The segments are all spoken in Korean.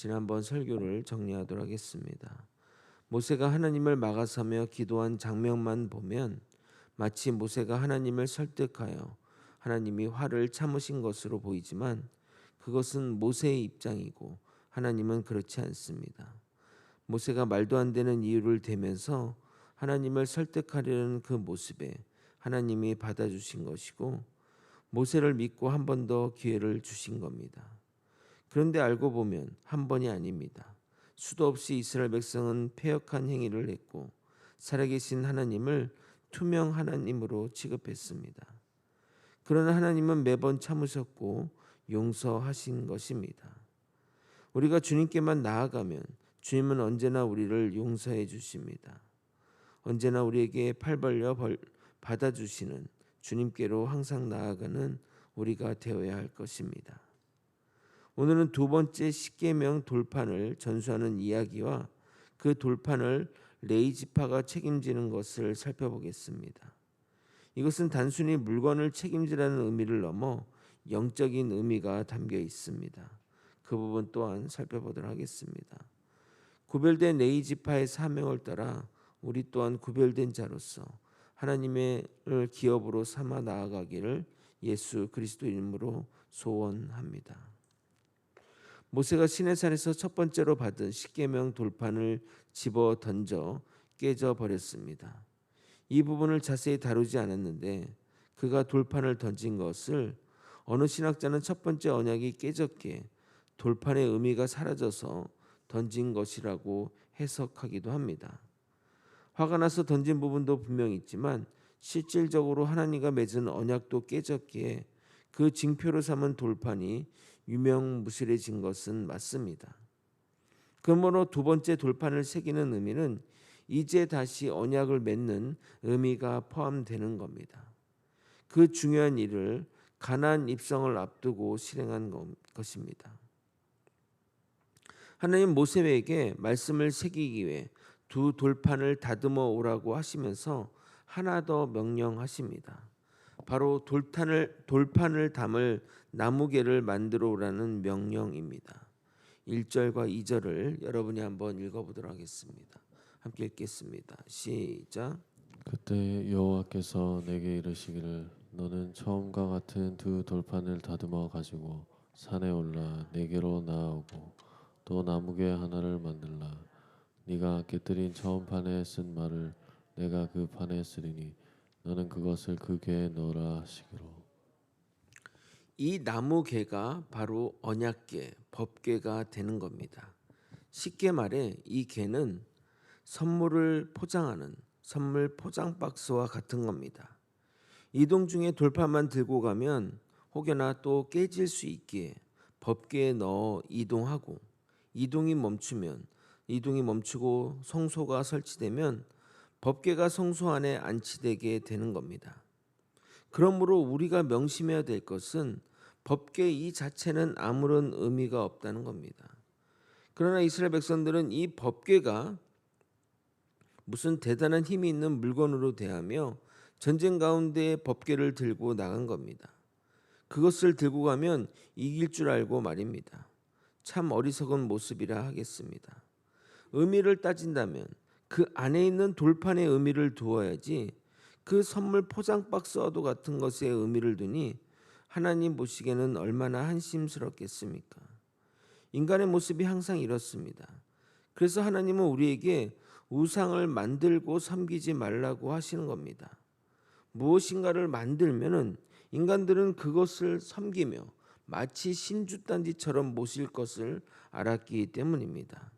지난번 설교를 정리하도록 하겠습니다. 모세가 하나님을 막아서며 기도한 장면만 보면 마치 모세가 하나님을 설득하여 하나님이 화를 참으신 것으로 보이지만 그것은 모세의 입장이고 하나님은 그렇지 않습니다. 모세가 말도 안 되는 이유를 대면서 하나님을 설득하려는 그 모습에 하나님이 받아주신 것이고 모세를 믿고 한 번 더 기회를 주신 겁니다. 그런데 알고 보면 한 번이 아닙니다. 수도 없이 이스라엘 백성은 패역한 행위를 했고 살아계신 하나님을 투명 하나님으로 취급했습니다. 그러나 하나님은 매번 참으셨고 용서하신 것입니다. 우리가 주님께만 나아가면 주님은 언제나 우리를 용서해 주십니다. 언제나 우리에게 팔 벌려 받아주시는 주님께로 항상 나아가는 우리가 되어야 할 것입니다. 오늘은 두 번째 십계명 돌판을 전수하는 이야기와 그 돌판을 레위 지파가 책임지는 것을 살펴보겠습니다. 이것은 단순히 물건을 책임지라는 의미를 넘어 영적인 의미가 담겨 있습니다. 그 부분 또한 살펴보도록 하겠습니다. 구별된 레위 지파의 사명을 따라 우리 또한 구별된 자로서 하나님의 기업으로 삼아 나아가기를 예수 그리스도 이름으로 소원합니다. 모세가 시내산에서 첫 번째로 받은 십계명 돌판을 집어 던져 깨져 버렸습니다. 이 부분을 자세히 다루지 않았는데 그가 돌판을 던진 것을 어느 신학자는 첫 번째 언약이 깨졌기에 돌판의 의미가 사라져서 던진 것이라고 해석하기도 합니다. 화가 나서 던진 부분도 분명히 있지만 실질적으로 하나님과 맺은 언약도 깨졌기에 그 징표로 삼은 돌판이 유명무실해진 것은 맞습니다. 그러므로 두 번째 돌판을 새기는 의미는 이제 다시 언약을 맺는 의미가 포함되는 겁니다. 그 중요한 일을 가나안 입성을 앞두고 실행한 것입니다. 하나님 모세에게 말씀을 새기기 위해 두 돌판을 다듬어 오라고 하시면서 하나 더 명령하십니다. 바로 돌판을 담을 나무개를 만들어 오라는 명령입니다. 1절과 2절을 여러분이 한번 읽어보도록 하겠습니다. 함께 읽겠습니다. 시작. 그때 여호와께서 내게 이르시기를 너는 처음과 같은 두 돌판을 다듬어 가지고 산에 올라 내게로 나아오고 또 나무개 하나를 만들라. 네가 깨뜨린 처음 판에 쓴 말을 내가 그 판에 쓰리니 너는 그것을 그 궤에 넣으라 하시기로. 이 나무개가 바로 언약궤, 법궤가 되는 겁니다. 쉽게 말해 이 궤는 선물을 포장하는 선물 포장 박스와 같은 겁니다. 이동 중에 돌판만 들고 가면 혹여나 또 깨질 수 있기에 법궤에 넣어 이동하고 이동이 멈추고 성소가 설치되면 법궤가 성소 안에 안치되게 되는 겁니다. 그러므로 우리가 명심해야 될 것은 법궤 이 자체는 아무런 의미가 없다는 겁니다. 그러나 이스라엘 백성들은 이 법궤가 무슨 대단한 힘이 있는 물건으로 대하며 전쟁 가운데 법궤를 들고 나간 겁니다. 그것을 들고 가면 이길 줄 알고 말입니다. 참 어리석은 모습이라 하겠습니다. 의미를 따진다면 그 안에 있는 돌판의 의미를 두어야지 그 선물 포장 박스와도 같은 것에 의미를 두니 하나님 보시기에는 얼마나 한심스럽겠습니까? 인간의 모습이 항상 이렇습니다. 그래서 하나님은 우리에게 우상을 만들고 섬기지 말라고 하시는 겁니다. 무엇인가를 만들면은 인간들은 그것을 섬기며 마치 신주단지처럼 모실 것을 알았기 때문입니다.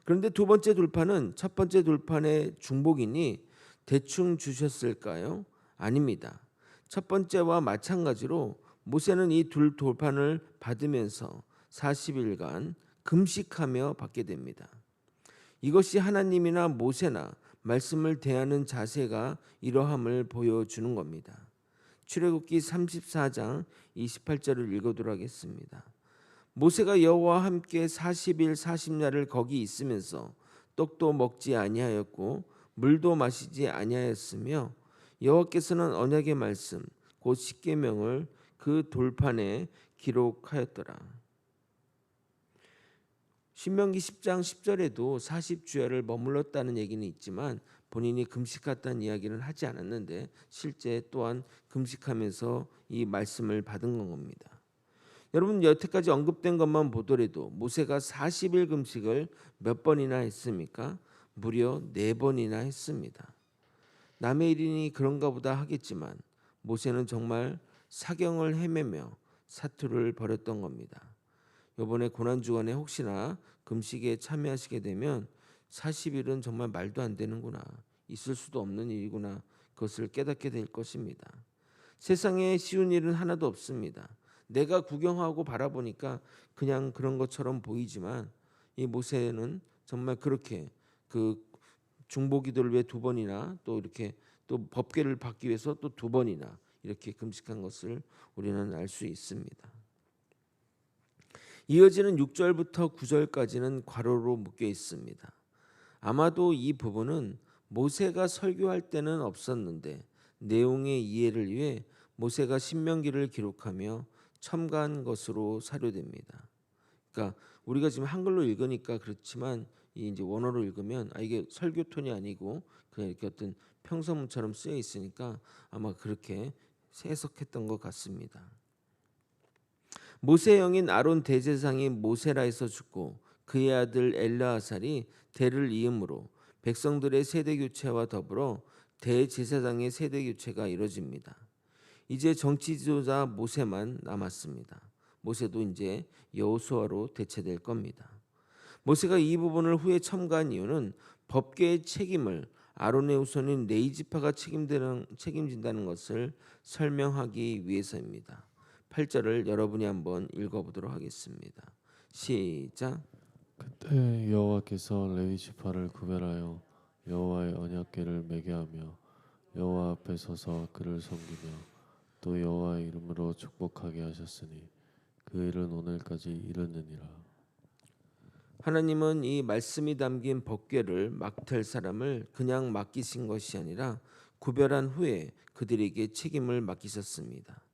그런데 두 번째 돌판은 첫 번째 돌판의 중복이니 대충 주셨을까요? 아닙니다. 첫 번째와 마찬가지로 모세는 이 둘 돌판을 받으면서 40일간 금식하며 받게 됩니다. 이것이 하나님이나 모세나 말씀을 대하는 자세가 이러함을 보여주는 겁니다. 출애굽기 34장 28절을 읽어보도록 하겠습니다. 모세가 여호와와 함께 40일 40야를 거기 있으면서 떡도 먹지 아니하였고 물도 마시지 아니하였으며 여호와께서는 언약의 말씀 곧 십계명을 그 돌판에 기록하였더라. 신명기 10장 10절에도 40주야를 머물렀다는 얘기는 있지만 본인이 금식했다는 이야기는 하지 않았는데 실제 또한 금식하면서 이 말씀을 받은 건 겁니다. 여러분 여태까지 언급된 것만 보더라도 모세가 40일 금식을 몇 번이나 했습니까? 무려 4번이나 했습니다. 남의 일이니 그런가 보다 하겠지만 모세는 정말 사경을 헤매며 사투를 벌였던 겁니다. 이번에 고난주간에 혹시나 금식에 참여하시게 되면 40일은 정말 말도 안 되는구나. 있을 수도 없는 일이구나. 그것을 깨닫게 될 것입니다. 세상에 쉬운 일은 하나도 없습니다. 내가 구경하고 바라보니까 그냥 그런 것처럼 보이지만 이 모세는 정말 그렇게 그 중보기도를 왜 2번이나 또 이렇게 또 법궤를 받기 위해서 또 2번이나 이렇게 금식한 것을 우리는 알 수 있습니다. 이어지는 6절부터 9절까지는 괄호로 묶여 있습니다. 아마도 이 부분은 모세가 설교할 때는 없었는데 내용의 이해를 위해 모세가 신명기를 기록하며 첨가한 것으로 사료됩니다. 그러니까 우리가 지금 한글로 읽으니까 그렇지만 이제 원어로 읽으면 이게 설교 톤이 아니고 그냥 이렇게 어떤 평서문처럼 쓰여 있으니까 아마 그렇게 해석했던 것 같습니다. 모세의 형인 아론 대제사장이 모세라에서 죽고 그의 아들 엘르아살이 대를 이음으로 백성들의 세대 교체와 더불어 대제사장의 세대 교체가 이루어집니다. 이제 정치 지도자 모세만 남았습니다. 모세도 이제 여호수아로 대체될 겁니다. 모세가 이 부분을 후에 첨가한 이유는 법궤의 책임을 아론의 후손인 레위지파가 책임진다는 것을 설명하기 위해서입니다. 8절을 여러분이 한번 읽어보도록 하겠습니다. 시작. 그때 여호와께서 레위 지파를 구별하여 여호와의 언약궤를 매게 하며 여호와 앞에 서서 그를 섬기며 또 여호와의 이름으로 축복하게 하셨으니 그 일은 오늘까지 이르느니라. 하나님은 이 말씀이 담긴 법궤를 맡을 사람을 그냥 맡기신 것이 아니라 구별한 후에 그들에게 책임을 맡기셨습니다.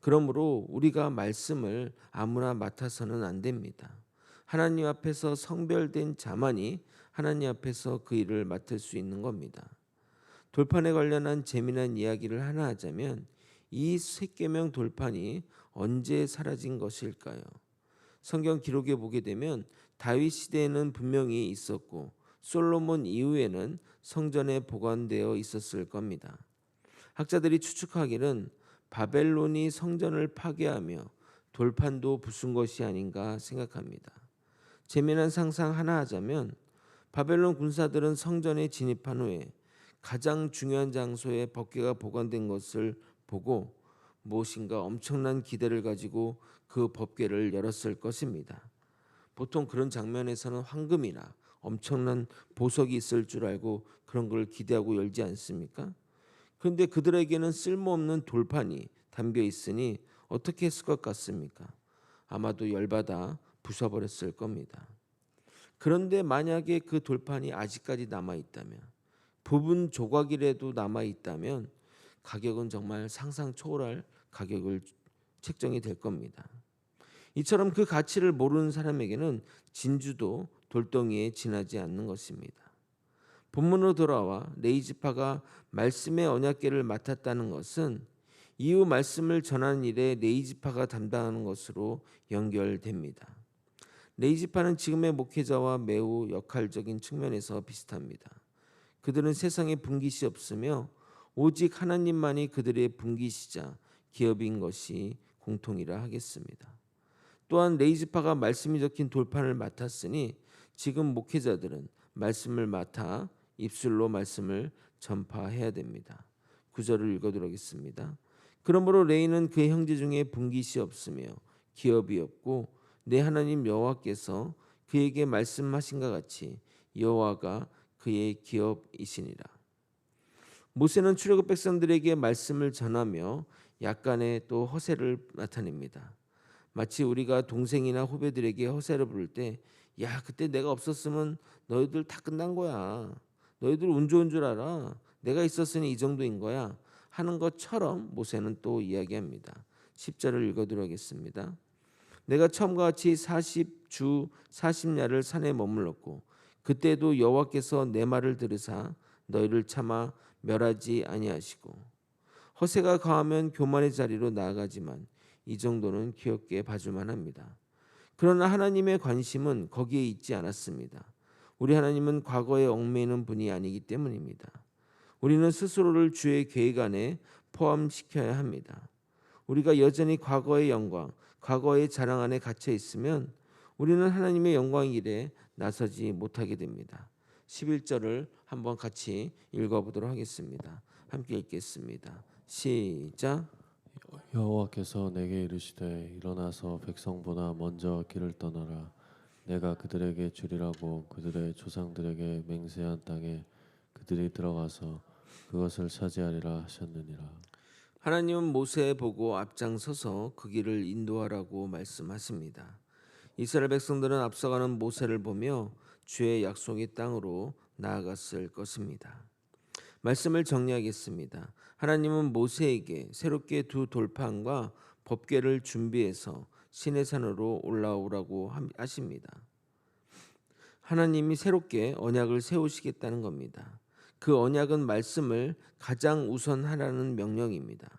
그러므로 우리가 말씀을 아무나 맡아서는 안 됩니다. 하나님 앞에서 성별된 자만이 하나님 앞에서 그 일을 맡을 수 있는 겁니다. 돌판에 관련한 재미난 이야기를 하나 하자면 이 십계명 돌판이 언제 사라진 것일까요? 성경 기록에 보게 되면 다윗 시대에는 분명히 있었고 솔로몬 이후에는 성전에 보관되어 있었을 겁니다. 학자들이 추측하기는 바벨론이 성전을 파괴하며 돌판도 부순 것이 아닌가 생각합니다. 재미난 상상 하나 하자면 바벨론 군사들은 성전에 진입한 후에 가장 중요한 장소에 법궤가 보관된 것을 보고 무엇인가 엄청난 기대를 가지고 그 법궤를 열었을 것입니다. 보통 그런 장면에서는 황금이나 엄청난 보석이 있을 줄 알고 그런 걸 기대하고 열지 않습니까? 그런데 그들에게는 쓸모없는 돌판이 담겨 있으니 어떻게 했을 것 같습니까? 아마도 열받아 부숴버렸을 겁니다. 그런데 만약에 그 돌판이 아직까지 남아있다면, 부분 조각이라도 남아있다면 가격은 정말 상상 초월할 가격을 책정이 될 겁니다. 이처럼 그 가치를 모르는 사람에게는 진주도 돌덩이에 지나지 않는 것입니다. 본문으로 돌아와 레위지파가 말씀의 언약궤를 맡았다는 것은 이후 말씀을 전하는 일에 레위지파가 담당하는 것으로 연결됩니다. 레위지파는 지금의 목회자와 매우 역할적인 측면에서 비슷합니다. 그들은 세상에 분깃이 없으며 오직 하나님만이 그들의 분깃이자 기업인 것이 공통이라 하겠습니다. 또한 레위지파가 말씀이 적힌 돌판을 맡았으니 지금 목회자들은 말씀을 맡아 입술로 말씀을 전파해야 됩니다. 9절을 읽어드리도록 하겠습니다. 그러므로 레위는 그의 형제 중에 분깃이 없으며 기업이 없고 내 하나님 여호와께서 그에게 말씀하신것 같이 여호와가 그의 기업이시니라. 모세는 출애굽 백성들에게 말씀을 전하며 약간의 또 허세를 나타냅니다. 마치 우리가 동생이나 후배들에게 허세를 부를 때, 야 그때 내가 없었으면 너희들 다 끝난 거야. 너희들 운 좋은 줄 알아. 내가 있었으니 이 정도인 거야. 하는 것처럼 모세는 또 이야기합니다. 10절을 읽어드리겠습니다. 내가 처음과 같이 40주 40야를 산에 머물렀고 그때도 여호와께서 내 말을 들으사 너희를 참아 멸하지 아니하시고 허세가 가하면 교만의 자리로 나아가지만 이 정도는 귀엽게 봐줄만 합니다. 그러나 하나님의 관심은 거기에 있지 않았습니다. 우리 하나님은 과거에 얽매이는 분이 아니기 때문입니다. 우리는 스스로를 주의 계획 안에 포함시켜야 합니다. 우리가 여전히 과거의 영광, 과거의 자랑 안에 갇혀 있으면 우리는 하나님의 영광의 길에 나서지 못하게 됩니다. 11절을 한번 같이 읽어보도록 하겠습니다. 함께 읽겠습니다. 시작. 여호와께서 내게 이르시되 일어나서 백성보다 먼저 길을 떠나라. 내가 그들에게 주리라고 그들의 조상들에게 맹세한 땅에 그들이 들어가서 그것을 차지하리라 하셨느니라. 하나님은 모세 보고 앞장서서 그 길을 인도하라고 말씀하십니다. 이스라엘 백성들은 앞서가는 모세를 보며 주의 약속의 땅으로 나아갔을 것입니다. 말씀을 정리하겠습니다. 하나님은 모세에게 새롭게 두 돌판과 법궤를 준비해서 시내산으로 올라오라고 하십니다. 하나님이 새롭게 언약을 세우시겠다는 겁니다. 그 언약은 말씀을 가장 우선하라는 명령입니다.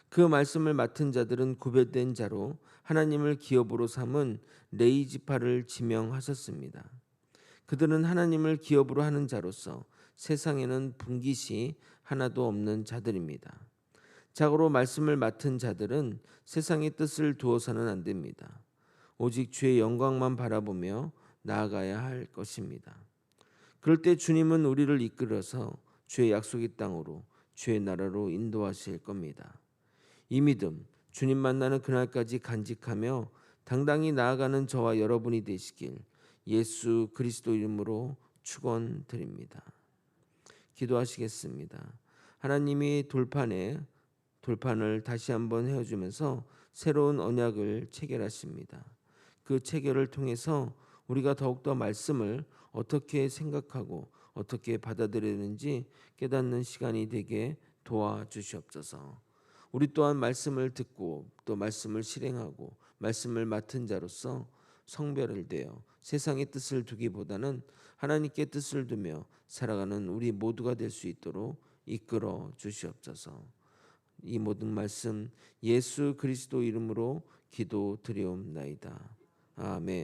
그 말씀을 맡은 자들은 구별된 자로 하나님을 기업으로 삼은 레위 지파를 지명하셨습니다. 그들은 하나님을 기업으로 하는 자로서 세상에는 분깃이 하나도 없는 자들입니다. 자고로 말씀을 맡은 자들은 세상의 뜻을 두어서는 안 됩니다. 오직 주의 영광만 바라보며 나아가야 할 것입니다. 그럴 때 주님은 우리를 이끌어서 주의 약속의 땅으로 주의 나라로 인도하실 겁니다. 이 믿음, 주님 만나는 그날까지 간직하며 당당히 나아가는 저와 여러분이 되시길 예수 그리스도 이름으로 축원드립니다. 기도하시겠습니다. 하나님이 돌판을 다시 한번 헤어주면서 새로운 언약을 체결하십니다. 그 체결을 통해서 우리가 더욱더 말씀을 어떻게 생각하고 어떻게 받아들이는지 깨닫는 시간이 되게 도와주시옵소서. 우리 또한 말씀을 듣고 또 말씀을 실행하고 말씀을 맡은 자로서 성별을 되어 세상의 뜻을 두기보다는 하나님께 뜻을 두며 살아가는 우리 모두가 될 수 있도록 이끌어 주시옵소서. 이 모든 말씀 예수 그리스도 이름으로 기도드리옵나이다. 아멘.